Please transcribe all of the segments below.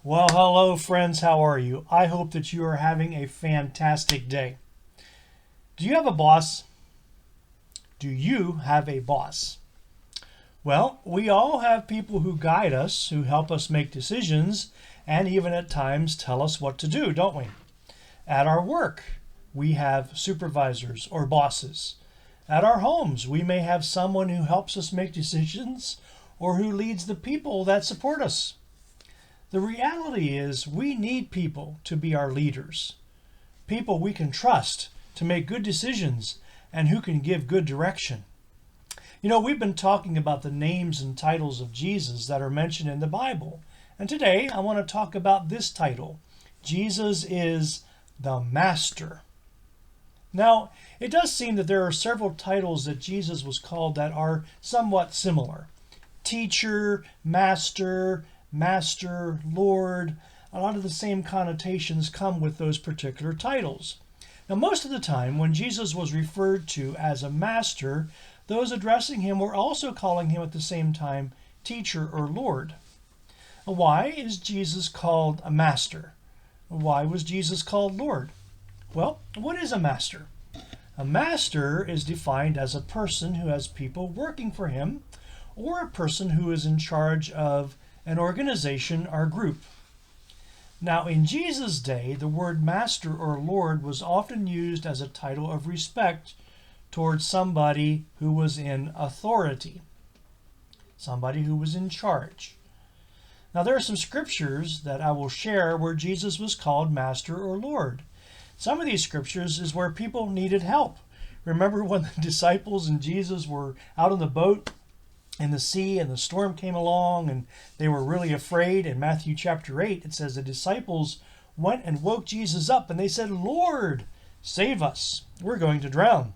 Well, hello, friends. How are you? I hope that you are having a fantastic day. Do you have a boss? Do you have a boss? Well, we all have people who guide us, who help us make decisions, and even at times tell us what to do, don't we? At our work, we have supervisors or bosses. At our homes, we may have someone who helps us make decisions or who leads the people that support us. The reality is we need people to be our leaders, people we can trust to make good decisions and who can give good direction. We've been talking about the names and titles of Jesus that are mentioned in the Bible. And today I want to talk about this title. Jesus is the Master. Now, it does seem that there are several titles that Jesus was called that are somewhat similar. Teacher, Master, Lord, a lot of the same connotations come with those particular titles. Now, most of the time, when Jesus was referred to as a master, those addressing him were also calling him at the same time teacher or Lord. Why is Jesus called a master? Why was Jesus called Lord? Well, what is a master? A master is defined as a person who has people working for him, or a person who is in charge of an organization or group. Now, in Jesus' day, the word master or Lord was often used as a title of respect towards somebody who was in authority, somebody who was in charge. Now, there are some scriptures that I will share where Jesus was called Master or Lord. Some of these scriptures is where people needed help. Remember when the disciples and Jesus were out on the boat in the sea and the storm came along and they were really afraid? In Matthew chapter 8, it says the disciples went and woke Jesus up and they said, "Lord, save us. We're going to drown."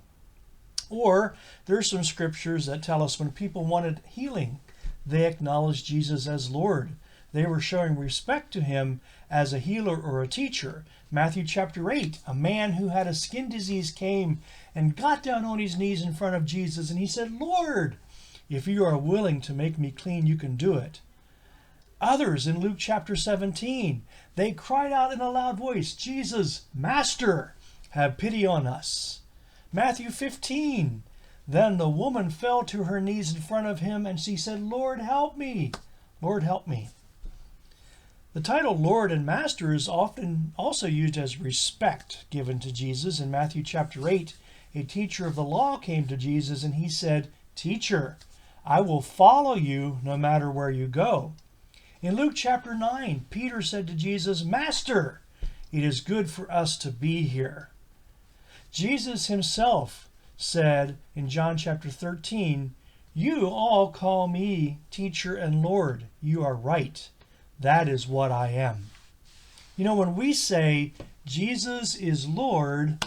Or there's some scriptures that tell us when people wanted healing, they acknowledged Jesus as Lord. They were showing respect to him as a healer or a teacher. Matthew chapter 8, a man who had a skin disease came and got down on his knees in front of Jesus and he said, "Lord, if you are willing to make me clean, you can do it." Others in Luke chapter 17, they cried out in a loud voice, "Jesus, Master, have pity on us." Matthew 15, then the woman fell to her knees in front of him and she said, "Lord, help me. Lord, help me." The title Lord and Master is often also used as respect given to Jesus. In Matthew chapter 8, a teacher of the law came to Jesus and he said, "Teacher, I will follow you no matter where you go." In Luke chapter 9, Peter said to Jesus, "Master, it is good for us to be here." Jesus himself said in John chapter 13, "You all call me teacher and Lord. You are right. That is what I am." When we say Jesus is Lord,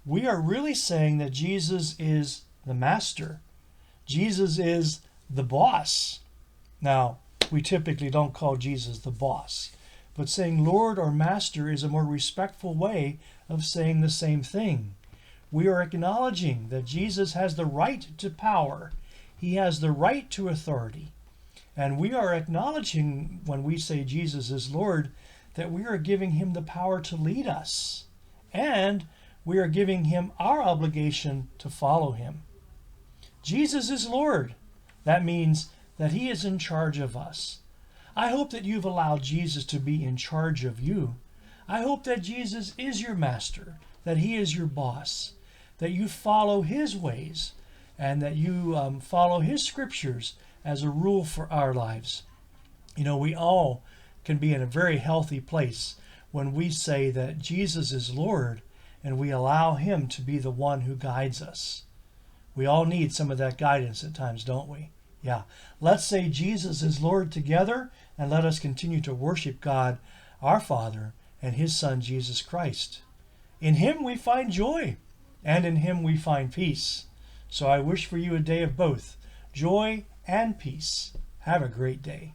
we are really saying that Jesus is the master. Jesus is the boss. Now, we typically don't call Jesus the boss, but saying Lord or Master is a more respectful way of saying the same thing. We are acknowledging that Jesus has the right to power. He has the right to authority. And we are acknowledging when we say Jesus is Lord that we are giving him the power to lead us. And we are giving him our obligation to follow him. Jesus is Lord. That means that he is in charge of us. I hope that you've allowed Jesus to be in charge of you. I hope that Jesus is your master, that he is your boss, that you follow his ways, and that you follow his scriptures as a rule for our lives. We all can be in a very healthy place when we say that Jesus is Lord and we allow him to be the one who guides us. We all need some of that guidance at times, don't we? Yeah. Let's say Jesus is Lord together, and let us continue to worship God, our Father, and his Son, Jesus Christ. In him we find joy, and in him we find peace. So I wish for you a day of both joy and peace. Have a great day.